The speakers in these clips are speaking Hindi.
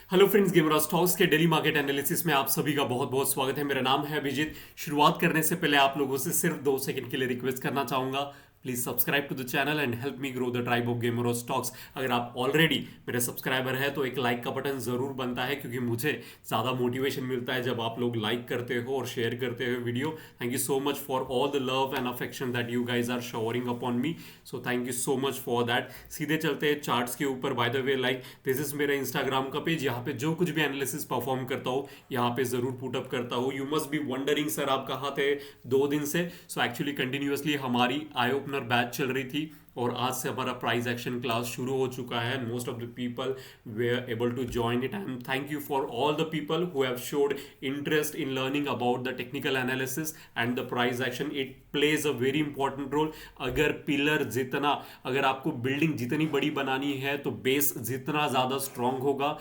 हेलो फ्रेंड्स, गेमरा स्टॉक्स के डेली मार्केट एनालिसिस में आप सभी का बहुत बहुत स्वागत है। मेरा नाम है अभिजीत। शुरुआत करने से पहले आप लोगों से सिर्फ 2 सेकंड के लिए रिक्वेस्ट करना चाहूंगा। Please subscribe to the channel and help me grow the tribe of gamer stocks. अगर आप ऑलरेडी मेरे सब्सक्राइबर हैं तो एक लाइक का बटन जरूर बनता है, क्योंकि मुझे ज़्यादा मोटिवेशन मिलता है जब आप लोग लाइक करते हो और शेयर करते हो video. Thank you so much for all the love and affection that you guys are showering upon me. So thank you so much for that. सीधे चलते हैं चार्ट्स के ऊपर। By the way, like this is मेरा इंस्टाग्राम का पेज। यहाँ पे जो कुछ भी एनालिसिस परफॉर्म करता हूँ यहाँ पे जरूर पुटअप करता हूँ। You must be wondering sir आप कहाँ थे 2 दिन से। सो एक्चुअली कंटिन्यूअसली हमारी आई ओपनर बैच चल रही थी और आज से हमारा प्राइस एक्शन क्लास शुरू हो चुका है। Most of the people were able to join it and thank you for all the people who have showed interest in learning about the technical analysis and the price action. It plays a very important role. अगर आपको बिल्डिंग जितनी बड़ी बनानी है तो बेस जितना ज़्यादा स्ट्रांग होगा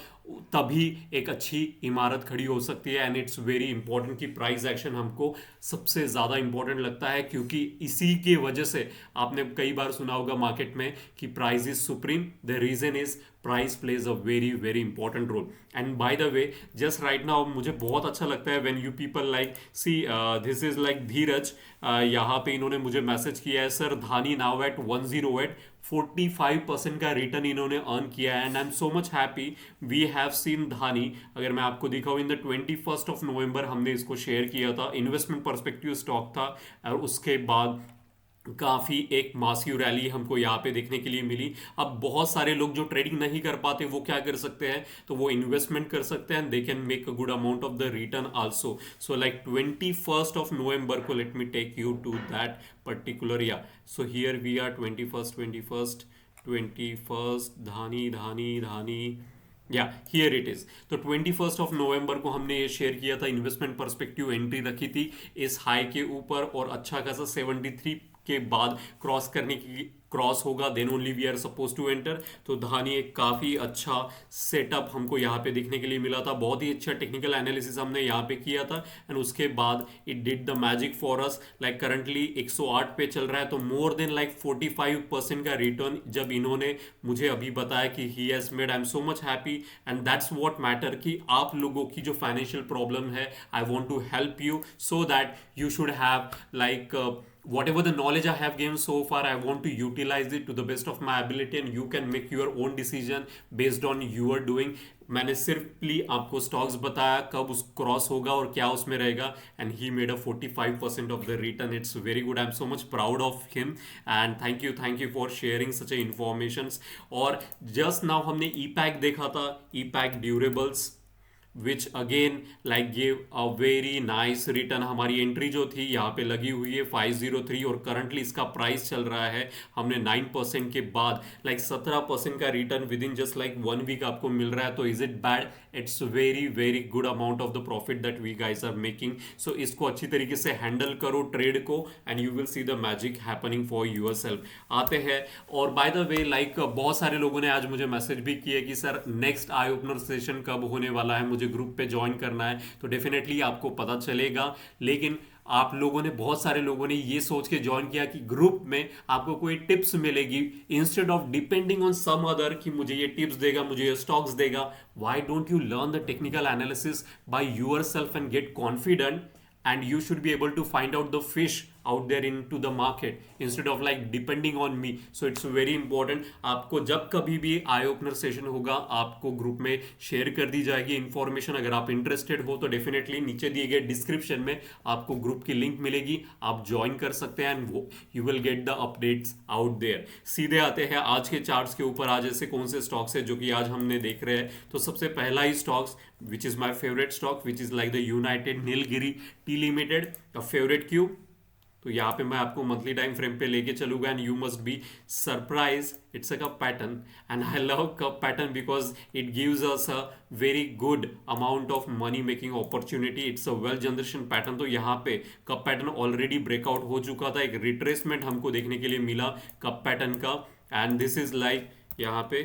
तभी एक अच्छी इमारत खड़ी हो सकती है। एंड इट्स वेरी इंपॉर्टेंट कि प्राइस एक्शन हमको सबसे ज़्यादा इंपॉर्टेंट लगता है, क्योंकि इसी के वजह से आपने कई बार सुना होगा मार्केट में कि price is supreme. The reason is price plays a very very important role. And by the way, just right now मुझे बहुत अच्छा लगता है when you people like see this is like Dheeraj. यहाँ पे इन्होंने मुझे मैसेज किया है, सर धानी नाउ एट 108 45% का रिटर्न इन्होंने अर्न किया है and I am so much happy. We have seen Dhani. अगर मैं आपको दिखाऊं, इन द 21 नवंबर हमने इसको शेयर किया था। इन्वेस्टमेंट पर्सपेक्टिव स्टॉक था और उसके बाद काफ़ी एक मासिव रैली हमको यहाँ पे देखने के लिए मिली। अब बहुत सारे लोग जो ट्रेडिंग नहीं कर पाते वो क्या कर सकते हैं, तो वो इन्वेस्टमेंट कर सकते हैं। They can make a good amount of the return also. So like 21 November को, let me take you to that particular या। So here we are 21 Dhani Dhani Dhani या हियर इट इज। तो 21 नवंबर को हमने ये शेयर किया था। इन्वेस्टमेंट पर्सपेक्टिव एंट्री रखी थी इस हाई के ऊपर और अच्छा खासा 73 के बाद क्रॉस होगा, then only we are suppose to enter. तो धानी एक काफ़ी अच्छा सेटअप हमको यहाँ पे देखने के लिए मिला था। बहुत ही अच्छा टेक्निकल एनालिसिस हमने यहाँ पे किया था एंड उसके बाद it did the magic for us. Like currently 108 पे चल रहा है, तो मोर देन लाइक 45% का रिटर्न जब इन्होंने मुझे अभी बताया कि he has made, I am so much happy. And that's what matter कि आप लोगों की जो फाइनेंशियल प्रॉब्लम है, I want to help you so that you should have like whatever the knowledge I have gained so far, I want to utilize it to the best of my ability and you can make your own decision based on your doing. मैंने सिर्फली आपको स्टॉक्स बताया कब उस क्रॉस होगा और क्या उसमें रहेगा and he made a 45% of the return. It's very good. I am so much proud of him and thank you for sharing such a information. और जस्ट नाउ हमने ई पैक देखा था, E pack durables, which again like give a very nice return. हमारी एंट्री जो थी यहाँ पे लगी हुई है 503 और करंटली इसका प्राइस चल रहा है, हमने 9% के बाद लाइक 17% का return within just like 1 week आपको मिल रहा है। तो is it bad? It's very very good amount of the profit that we guys are making. So इसको अच्छी तरीके से हैंडल करो ट्रेड को and you will see the magic happening for yourself. आते हैं और बाय द वे लाइक बहुत सारे लोगों ने आज मुझे मैसेज भी किए कि sir next eye opener session कब होने वाला है, मुझे ग्रुप पे ज्वाइन करना है। तो डेफिनेटली आपको पता चलेगा, लेकिन आप लोगों ने, बहुत सारे लोगों ने ये सोच के ज्वाइन किया कि ग्रुप में आपको कोई टिप्स मिलेगी instead of depending on some other कि मुझे ये टिप्स देगा, मुझे ये स्टॉक्स देगा। Why don't you learn the technical analysis by yourself and get confident and you should be able to find out the fish out there into the market instead of like depending on me. So it's very important। आपको जब कभी भी आई ओपनर सेशन होगा आपको ग्रुप में शेयर कर दी जाएगी इंफॉर्मेशन। अगर आप इंटरेस्टेड हो तो डेफिनेटली नीचे दिए गए डिस्क्रिप्शन में आपको ग्रुप की लिंक मिलेगी, आप ज्वाइन कर सकते हैं एंड वो you will get the updates out there. सीधे आते हैं आज के चार्ट्स के ऊपर। आज ऐसे कौन से स्टॉक्स है जो कि आज हमने देख रहे हैं। तो सबसे पहला ही stocks which is my favourite stock which is like the United Nilgiri Tea Limited, a favourite Q. तो यहाँ पे मैं आपको मंथली टाइम फ्रेम पे लेके चलूंगा and you must be surprise. It's a cup pattern and I love cup pattern because it gives us a very good amount of money making opportunity. It's a well generation pattern. तो यहाँ पे कप पैटर्न ऑलरेडी ब्रेकआउट हो चुका था, एक रिट्रेसमेंट हमको देखने के लिए मिला कप पैटर्न का एंड दिस इज लाइक यहाँ पे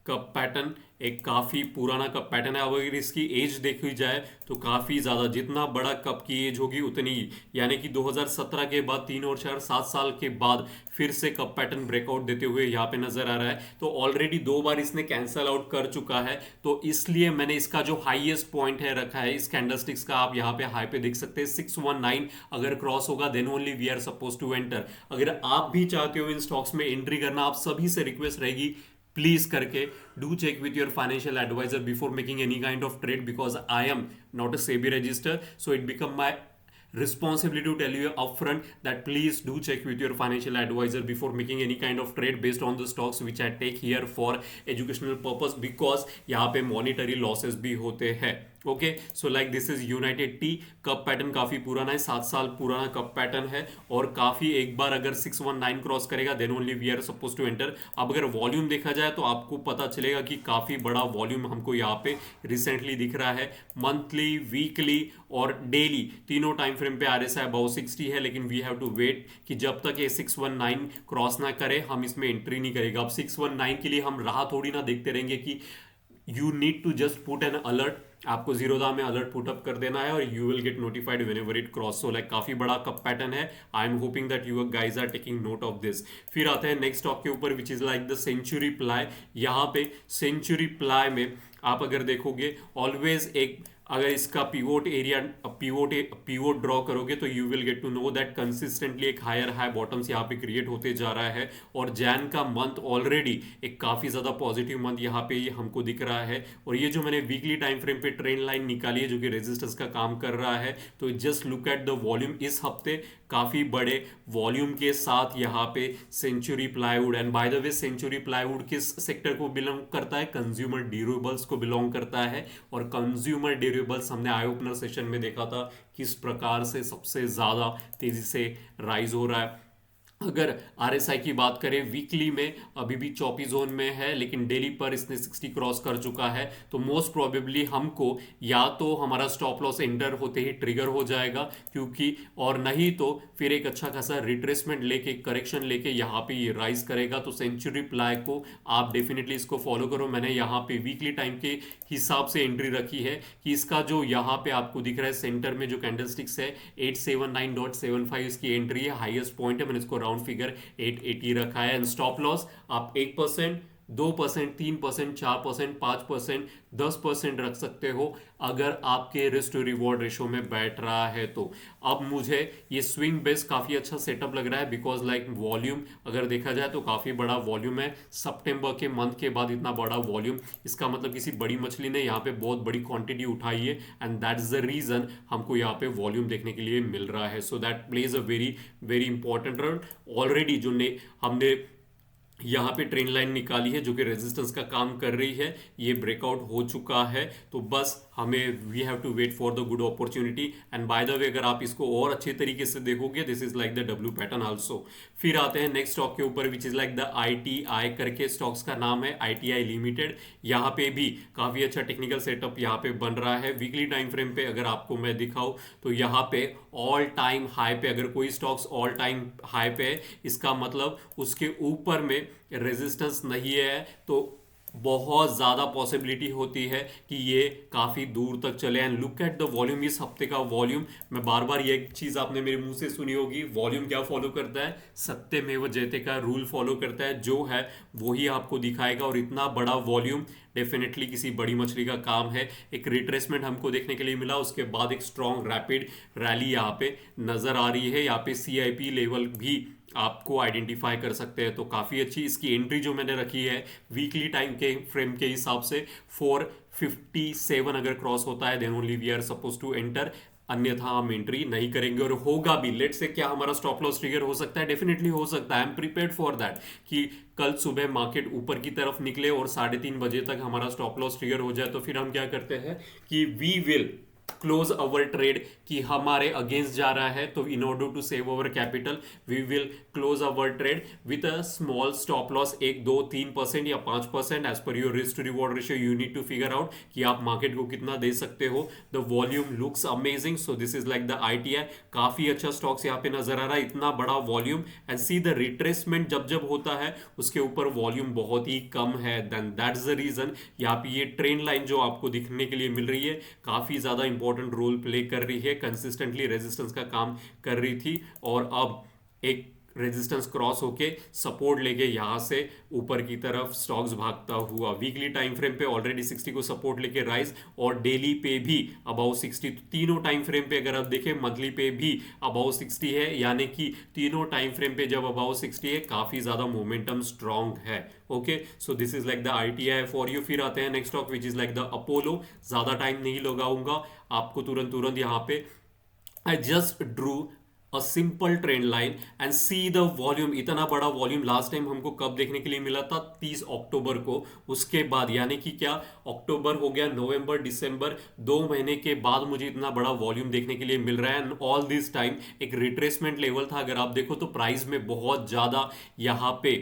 कप पैटर्न एक काफ़ी पुराना कप पैटर्न है। अब अगर इसकी एज देखी जाए तो काफ़ी ज़्यादा, जितना बड़ा कप की एज होगी उतनी ही, यानी कि 2017 के बाद 3 और 4 7 साल के बाद फिर से कप पैटर्न ब्रेकआउट देते हुए यहाँ पे नजर आ रहा है। तो ऑलरेडी 2 बार इसने कैंसल आउट कर चुका है, तो इसलिए मैंने इसका जो हाईएस्ट पॉइंट है रखा है इस कैंडलस्टिक्स का, आप यहाँ पे हाई पे देख सकते हैं 619 अगर क्रॉस होगा then only we are suppose to enter. अगर आप भी चाहते हो इन स्टॉक्स में एंट्री करना, आप सभी से रिक्वेस्ट रहेगी प्लीज करके do check with your financial advisor before making any kind of trade, because I am not a SEBI register, so it become my responsibility to tell you upfront that please do check with your financial advisor before making any kind of trade based on the stocks which I take here for educational purpose, because यहाँ पे monetary losses भी होते हैं। Okay, so like this is United T, cup pattern काफी पुराना है, 7 साल पुराना कप पैटर्न है, और काफी एक बार अगर 619 क्रॉस करेगा then only we are suppose to enter. अब अगर वॉल्यूम देखा जाए तो आपको पता चलेगा कि काफी बड़ा वॉल्यूम हमको यहाँ पे रिसेंटली दिख रहा है। मंथली, वीकली और डेली तीनों टाइम फ्रेम पे RSI अबाउ 60 है, लेकिन वी हैव टू वेट कि जब तक ये 619 क्रॉस ना करे हम इसमें एंट्री नहीं करेगा। अब 619 के लिए हम राह थोड़ी ना देखते रहेंगे कि you need to just put an alert, आपको जीरोधा में अलर्ट पुटअप कर देना है और you will get notified whenever it cross. So like काफी बड़ा कप पैटर्न है। I am hoping that you guys are taking note of this. फिर आते हैं नेक्स्ट स्टॉक के ऊपर which is like the Century Ply. यहाँ पे सेंचुरी प्लाई में आप अगर देखोगे ऑलवेज एक, अगर इसका पिवोट एरिया पिवोट ड्रॉ करोगे तो you will get to know that consistently एक हायर हाई बॉटम्स यहाँ पे क्रिएट होते जा रहा है, और जैन का मंथ ऑलरेडी एक काफी ज्यादा पॉजिटिव मंथ यहाँ पे ये हमको दिख रहा है। और ये जो मैंने वीकली टाइम फ्रेम पे ट्रेंड लाइन निकाली है जो कि रेजिस्टेंस का काम कर रहा है, तो just look at the volume. इस हफ्ते काफी बड़े वॉल्यूम के साथ यहाँ पे Century Plywood, and by the way Century Plywood किस सेक्टर को बिलोंग करता है? कंज्यूमर ड्यूरेबल्स को बिलोंग करता है। और कंज्यूमर ड्यूरेबल्स हमने आई ओपनर सेशन में देखा था किस प्रकार से सबसे ज्यादा तेजी से राइज हो रहा है। अगर RSI की बात करें वीकली में अभी भी चौपी जोन में है, लेकिन डेली पर इसने 60 क्रॉस कर चुका है, तो मोस्ट प्रोबेबली हमको या तो हमारा स्टॉप लॉस एंटर होते ही ट्रिगर हो जाएगा, क्योंकि और नहीं तो फिर एक अच्छा खासा रिट्रेसमेंट लेके, करेक्शन लेके यहाँ पे ये राइज करेगा। तो सेंचुरी प्लाई को आप डेफिनेटली इसको फॉलो करो। मैंने यहाँ पे वीकली टाइम के हिसाब से एंट्री रखी है कि इसका जो यहाँ पे आपको दिख रहा है सेंटर में जो कैंडलस्टिक्स है 879.75 इसकी एंट्री है, हाईएस्ट पॉइंट है। मैंने इसको राउंड फिगर 880 रखा है। एंड स्टॉप लॉस आप 1%, 2%, 3%, 4%, 5%, 10% रख सकते हो अगर आपके रिस्क टू रिवॉर्ड रेशो में बैठ रहा है तो। अब मुझे ये स्विंग बेस काफी अच्छा सेटअप लग रहा है, बिकॉज लाइक वॉल्यूम अगर देखा जाए तो काफी बड़ा वॉल्यूम है। सितंबर के मंथ के बाद इतना बड़ा वॉल्यूम, इसका मतलब किसी बड़ी मछली ने यहाँ पे बहुत बड़ी क्वांटिटी उठाई है, and that is the reason हमको यहाँ पे वॉल्यूम देखने के लिए मिल रहा है। So that plays a very very important role. Already जो हमने यहाँ पे ट्रेंड लाइन निकाली है जो कि रेजिस्टेंस का काम कर रही है, ये ब्रेकआउट हो चुका है, तो बस हमें we have to wait for the good opportunity. And by the way अगर आप इसको और अच्छे तरीके से देखोगे, this is like the W pattern also. फिर आते हैं नेक्स्ट स्टॉक के ऊपर which is like the ITI करके स्टॉक्स का नाम है, ITI लिमिटेड। यहाँ पे भी काफी अच्छा टेक्निकल सेटअप यहाँ पे बन रहा है। वीकली टाइम फ्रेम पे अगर आपको मैं दिखाऊं तो यहाँ पे ऑल टाइम हाई पे, अगर कोई स्टॉक्स ऑल टाइम हाई पे है, इसका मतलब उसके ऊपर में रेजिस्टेंस नहीं है, तो बहुत ज़्यादा पॉसिबिलिटी होती है कि ये काफ़ी दूर तक चले। And look at the volume, इस हफ्ते का वॉल्यूम, मैं बार बार ये चीज़ आपने मेरे मुंह से सुनी होगी, वॉल्यूम क्या फॉलो करता है? सत्यमेव जयते का रूल फॉलो करता है, जो है वही आपको दिखाएगा। और इतना बड़ा वॉल्यूम डेफिनेटली किसी बड़ी मछली का काम है। एक रिट्रेसमेंट हमको देखने के लिए मिला, उसके बाद एक स्ट्रॉन्ग रैपिड रैली यहाँ पे नजर आ रही है। यहाँ पे CIP लेवल भी आपको आइडेंटिफाई कर सकते हैं, तो काफ़ी अच्छी इसकी एंट्री जो मैंने रखी है वीकली टाइम के फ्रेम के हिसाब से 457 अगर क्रॉस होता है then only we are suppose to enter, अन्यथा हम एंट्री नहीं करेंगे। और होगा भी, लेट से क्या हमारा स्टॉप लॉस ट्रिगर हो सकता है? डेफिनेटली हो सकता है। I M prepared for that कि कल सुबह मार्केट ऊपर की तरफ निकले और 3:30 बजे तक हमारा स्टॉप लॉस ट्रिगर हो जाए, तो फिर हम क्या करते हैं कि we will close our trade कि हमारे अगेंस्ट जा रहा है, तो in order to save our capital we will close our trade with a small stop loss, 1 2 3% या 5%, as per your risk to reward ratio you need to figure out कि आप मार्केट को कितना दे सकते हो। The volume looks amazing, so this is like the ITI, काफी अच्छा स्टॉक्स यहाँ पे नजर आ रहा है, इतना बड़ा volume, and see the retracement जब जब होता है उसके ऊपर वॉल्यूम बहुत ही कम है, देन दैट्स द रीजन यहाँ पे ये ट्रेंड लाइन जो आपको दिखने के लिए मिल रही है काफी ज्यादा इंपॉर्टेंट रोल प्ले कर रही है, कंसिस्टेंटली रेजिस्टेंस का काम कर रही थी, और अब एक रेजिस्टेंस क्रॉस होके सपोर्ट लेके यहां से ऊपर की तरफ स्टॉक्स भागता हुआ, वीकली टाइम फ्रेम पे ऑलरेडी 60 को सपोर्ट लेके राइज, और डेली पे भी अबाउ 60, तो तीनों टाइम फ्रेम पे अगर आप देखें मंथली पे भी अबाउ 60 है, यानी कि तीनों टाइम फ्रेम पे जब अबाउ 60 है काफी ज्यादा मोमेंटम स्ट्रांग है। Okay, so this is like the ITI for you. फिर आते हैं next stock which is like the Apollo, ज्यादा टाइम नहीं लगाऊंगा आपको, तुरंत तुरंत यहाँ पे I just drew a simple trend line and see the volume, इतना बड़ा वॉल्यूम लास्ट टाइम हमको कब देखने के लिए मिला था, 30 अक्टूबर को, उसके बाद यानी कि क्या अक्टूबर हो गया, नवंबर, दिसंबर, 2 महीने के बाद मुझे इतना बड़ा वॉल्यूम देखने के लिए मिल रहा है, एंड ऑल दिस टाइम एक रिट्रेसमेंट लेवल था, अगर आप देखो तो प्राइस में बहुत ज्यादा यहाँ पे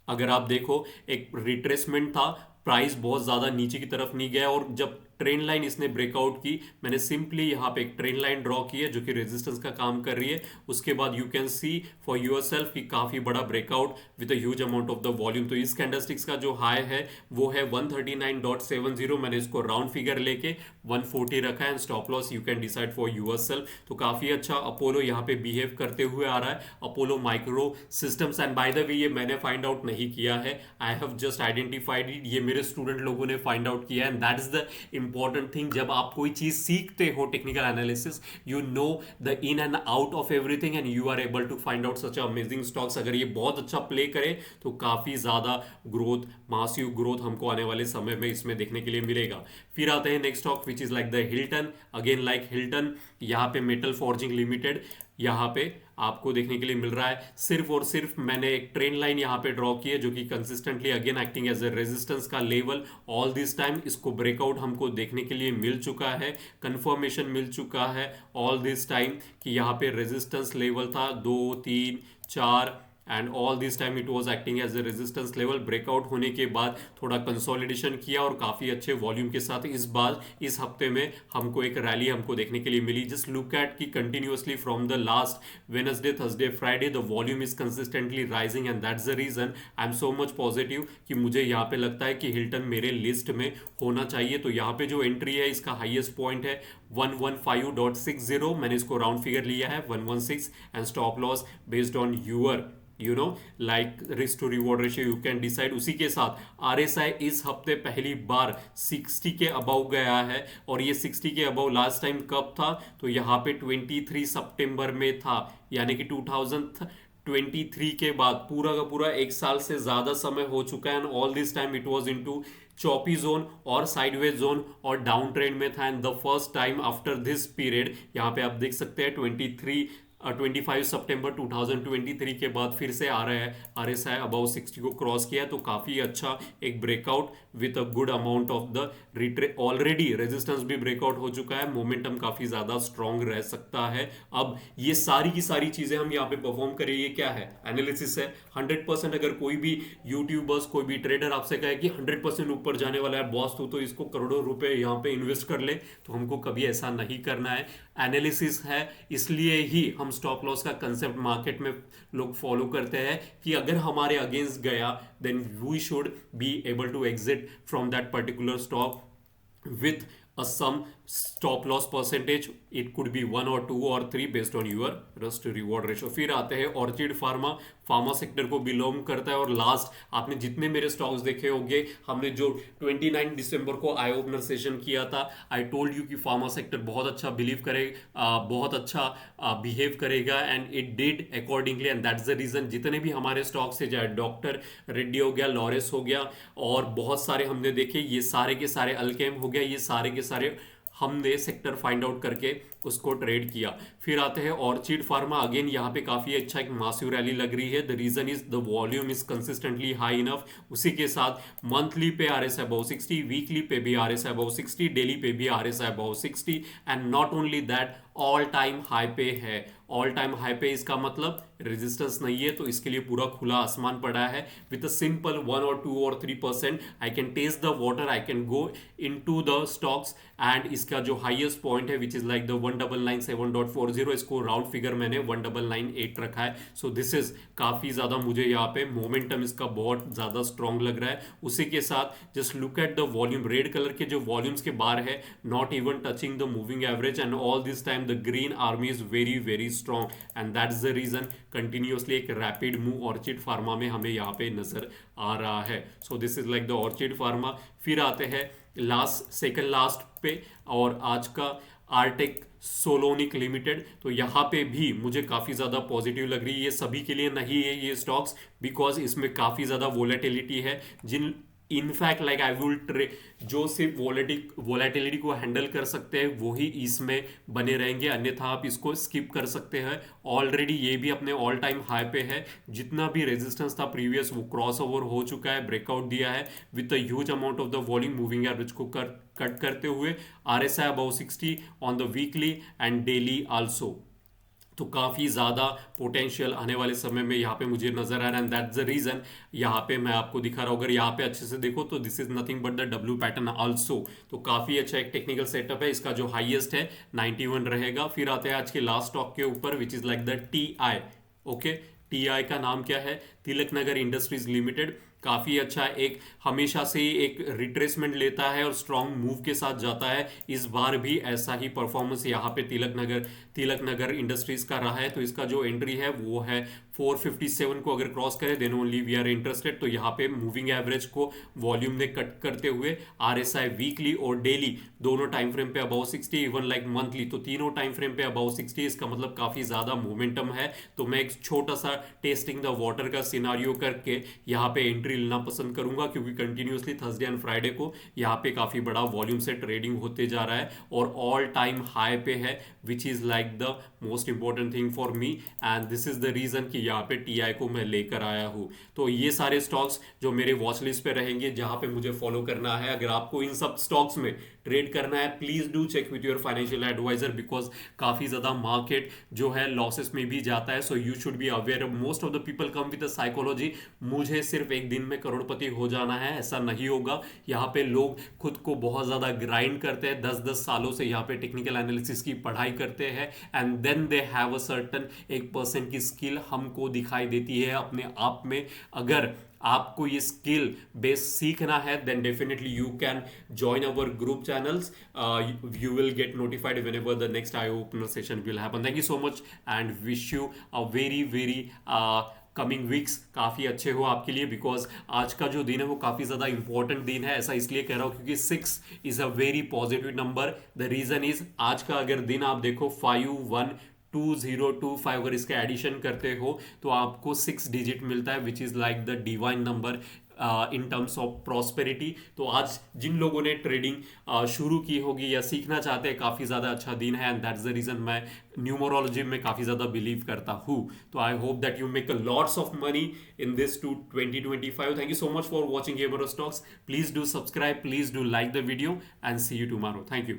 अगर आप देखो एक रिट्रेसमेंट था, प्राइस बहुत ज्यादा नीचे की तरफ नहीं गया, और जब ट्रेंड लाइन इसने ब्रेकआउट की, मैंने सिंपली यहाँ पे एक ट्रेंड लाइन ड्रॉ की है जो कि रेजिस्टेंस का काम कर रही है, उसके बाद you can see for yourself कि काफी बड़ा breakout with huge amount of the volume. तो इस कैंडलस्टिक्स का जो हाई है वो है 139.70, मैंने इसको राउंड फिगर लेके 140 रखा है, and stop loss you can decide for yourself. तो काफी अच्छा अपोलो यहाँ पे बिहेव करते हुए आ रहा है, Apollo Micro Systems, and by the way ये मैंने फाइंड आउट नहीं किया है, I have just identified it, ये मेरे स्टूडेंट लोगों ने फाइंड आउट किया है, and that is the important thing. जब आप कोई चीज सीखते हो technical analysis, you know the in and out of everything and you are able to find out such amazing stocks. अगर ये बहुत अच्छा प्ले करे तो काफी ज्यादा ग्रोथ, मासिव ग्रोथ हमको आने वाले समय में इसमें देखने के लिए मिलेगा। फिर आते हैं next stock which is like the Hilton, again like Hilton, यहाँ पे मेटल फॉर्जिंग लिमिटेड यहाँ पे आपको देखने के लिए मिल रहा है, सिर्फ और सिर्फ मैंने एक ट्रेंड लाइन यहाँ पे ड्रॉ की है जो कि consistently again acting as a resistance का लेवल ऑल दिस टाइम, इसको ब्रेकआउट हमको देखने के लिए मिल चुका है, कंफर्मेशन मिल चुका है ऑल दिस टाइम कि यहाँ पे रेजिस्टेंस लेवल था 2 3 4, and all this time it was acting as a resistance level. Breakout होने के बाद थोड़ा कंसोलिडेशन किया और काफी अच्छे वॉल्यूम के साथ इस बार इस हफ्ते में हमको एक रैली हमको देखने के लिए मिली। जस्ट लुक एट कि continuously from the last Wednesday, Thursday, Friday the volume is consistently rising, and that's the reason I am so much positive कि मुझे यहाँ पे लगता है कि हिल्टन मेरे लिस्ट में होना चाहिए। तो यहाँ पे जो एंट्री है इसका हाईएस्ट पॉइंट है 115.60, मैंने इसको राउंड फिगर लिया है 116, and stop loss based on your like risk to reward ratio you can decide. उसी के साथ RSI इस हफ्ते पहली बार 60 के अबव गया है, और ये 60 के अबव लास्ट टाइम कब था, तो यहाँ पे 23 सितंबर में था, यानी कि 2023 के बाद पूरा का पूरा एक साल से ज्यादा समय हो चुका है, and all this time it was into choppy zone और साइडवेज जोन और डाउन ट्रेंड में था, and the first time after this period यहाँ पे आप देख सकते हैं 25 सितंबर 2023 के बाद फिर से आ रहा है RSI अबाउ 60 को क्रॉस किया है, तो काफी अच्छा एक breakout with a good amount of the retrace, already resistance भी ब्रेकआउट हो चुका है, मोमेंटम काफी ज्यादा स्ट्रांग रह सकता है। अब ये सारी की सारी चीजें हम यहाँ पे परफॉर्म करें, ये क्या है, एनालिसिस है 100%। अगर कोई भी यूट्यूबर्स, कोई भी ट्रेडर आपसे कहे कि 100% ऊपर जाने वाला है बॉस, तो इसको करोड़ों रुपए यहाँ पे इन्वेस्ट कर ले, तो हमको कभी ऐसा नहीं करना है। एनालिसिस है, इसलिए ही हम स्टॉप लॉस का कंसेप्ट मार्केट में लोग फॉलो करते हैं कि अगर हमारे अगेंस्ट गया then we should be able to exit from that particular stock with a some stop loss percentage. It could be 1 or 2 or 3 based on your risk to reward ratio. फिर आते हैं ऑर्चिड फार्मा सेक्टर को बिलोंग करता है, और लास्ट आपने जितने मेरे स्टॉक्स देखे होंगे, हमने जो 29 दिसंबर को आई ओपनर सेशन किया था, आई टोल्ड यू कि फार्मा सेक्टर बहुत अच्छा बिलीव करे, बहुत अच्छा बिहेव करेगा, and it did accordingly, and that's the reason जितने भी हमारे स्टॉक्स है, चाहे डॉक्टर रेड्डी हो गया, लॉरेस हो गया, और बहुत सारे हमने देखे, ये सारे के सारे अल्केम हो गया, ये सारे के सारे हमने सेक्टर फाइंड आउट करके उसको ट्रेड किया। फिर आते हैं ऑर्चिड फार्मा, अगेन यहाँ पे काफ़ी अच्छा एक मासिव रैली लग रही है। The reason is the volume is consistently high enough. उसी के साथ मंथली पे R S I about 60, weekly पे भी R S I about 60, daily पे भी R S I about 60, and not only that all time high पे है। ऑल टाइम हाई पे इसका मतलब रेजिस्टेंस नहीं है, तो इसके लिए पूरा खुला आसमान पड़ा है। With a simple 1 or 2 or 3% I can test the water, I can go into the stocks, and इसका जो हाईएस्ट पॉइंट है विच इज लाइक द 1997.40, इसको राउंड फिगर मैंने 1998 रखा है। सो दिस इज काफ़ी ज़्यादा मुझे यहाँ पे मोमेंटम इसका बहुत ज़्यादा स्ट्रॉन्ग लग रहा है। उसी के साथ just look at the volume, red colour के जो वॉल्यूम्स के बार है, not even touching the moving average, and all this time the green army is very very strong, and that's the reason continuously एक रैपिड मूव ऑर्चिड फार्मा में हमें यहाँ पे नजर आ रहा है। So this is like the Orchid Pharma. फिर आते हैं सेकंड लास्ट पे, और आज का आर्टेक सोलोनिक लिमिटेड। तो यहाँ पे भी मुझे काफ़ी ज़्यादा पॉजिटिव लग रही है। ये सभी के लिए नहीं है ये स्टॉक्स, बिकॉज इसमें काफ़ी ज़्यादा वोलेटिलिटी है। जिन इनफैक्ट लाइक आई विल जो सिर्फ वोलेटिलिटी को हैंडल कर सकते हैं वही इसमें बने रहेंगे, अन्यथा आप इसको स्किप कर सकते हैं। ऑलरेडी ये भी अपने ऑल टाइम हाई पे है। जितना भी रेजिस्टेंस था प्रीवियस वो क्रॉस ओवर हो चुका है, ब्रेकआउट दिया है with a huge amount of the volume, moving average को कट करते हुए। R S I about 60 on the weekly and daily also. तो काफ़ी ज़्यादा पोटेंशियल आने वाले समय में यहाँ पे मुझे नजर आ रहा है, एंड दैट्स द रीज़न यहाँ पे मैं आपको दिखा रहा हूँ। अगर यहाँ पे अच्छे से देखो तो this is nothing but the W pattern also. तो काफ़ी अच्छा एक टेक्निकल सेटअप है। इसका जो हाईएस्ट है 91 रहेगा। फिर आते हैं आज के लास्ट स्टॉक के ऊपर which is like the T I. Okay, T I का नाम क्या है? Tilak Nagar industries limited. काफ़ी अच्छा एक हमेशा से ही एक रिट्रेसमेंट लेता है और स्ट्रॉन्ग मूव के साथ जाता है। इस बार भी ऐसा ही परफॉर्मेंस यहाँ पे तिलक नगर इंडस्ट्रीज का रहा है। तो इसका जो एंट्री है वो है 457 को अगर क्रॉस करे then only we are interested. तो यहाँ पे मूविंग एवरेज को वॉल्यूम ने कट करते हुए आरएसआई वीकली और डेली दोनों टाइम फ्रेम पे अबाउ 60, इवन लाइक मंथली तो तीनों टाइम फ्रेम पे अबाउ 60। इसका मतलब काफ़ी ज़्यादा मोमेंटम है। तो मैं एक छोटा सा टेस्टिंग द वाटर का सिनारियो करके यहाँ पे एंट्री लेना पसंद करूंगा, क्योंकि कंटिन्यूसली थर्सडे एंड फ्राइडे को यहाँ पे काफ़ी बड़ा वॉल्यूम से ट्रेडिंग होते जा रहा है और ऑल टाइम हाई पे है, which is like the most important thing for me, and this is the reason कि यहाँ पे टीआई को मैं लेकर आया हूँ। तो ये सारे स्टॉक्स जो मेरे वॉच लिस्ट पे रहेंगे जहाँ पे मुझे फॉलो करना है। अगर आपको इन सब स्टॉक्स में ट्रेड करना है please do check with your financial advisor, because काफ़ी ज़्यादा मार्केट जो है लॉसेस में भी जाता है। So you should be aware. Most of the people come with the psychology मुझे सिर्फ एक दिन में करोड़पति हो जाना है, ऐसा नहीं होगा। यहाँ पे लोग खुद को बहुत ज़्यादा ग्राइंड करते हैं, 10-10 सालों से यहाँ पे टेक्निकल एनालिसिस की पढ़ाई करते हैं, and then they have a certain 1% की स्किल हमको दिखाई देती है अपने आप में। अगर आपको ये स्किल बेस सीखना है then definitely you can join our group channels. You will get notified whenever the next eye opener session will happen. Thank you so much and wish you a very coming weeks काफ़ी अच्छे हो आपके लिए, बिकॉज आज का जो दिन है वो काफ़ी ज़्यादा इंपॉर्टेंट दिन है। ऐसा इसलिए कह रहा हूँ क्योंकि 6 is a very positive number. The reason is आज का अगर दिन आप देखो 512025 अगर इसका एडिशन करते हो तो आपको 6 डिजिट मिलता है, which is like the divine number in terms of prosperity. तो आज जिन लोगों ने ट्रेडिंग शुरू की होगी या सीखना चाहते हैं काफ़ी ज़्यादा अच्छा दिन है, एंड दैट्स द रीज़न मैं न्यूमरोलॉजी में काफ़ी ज़्यादा बिलीव करता हूँ। तो I hope that you make a lots of money in this two 2025। Thank you so much for watching gamer stocks. Please do subscribe, please do like the video and see you tomorrow. Thank you.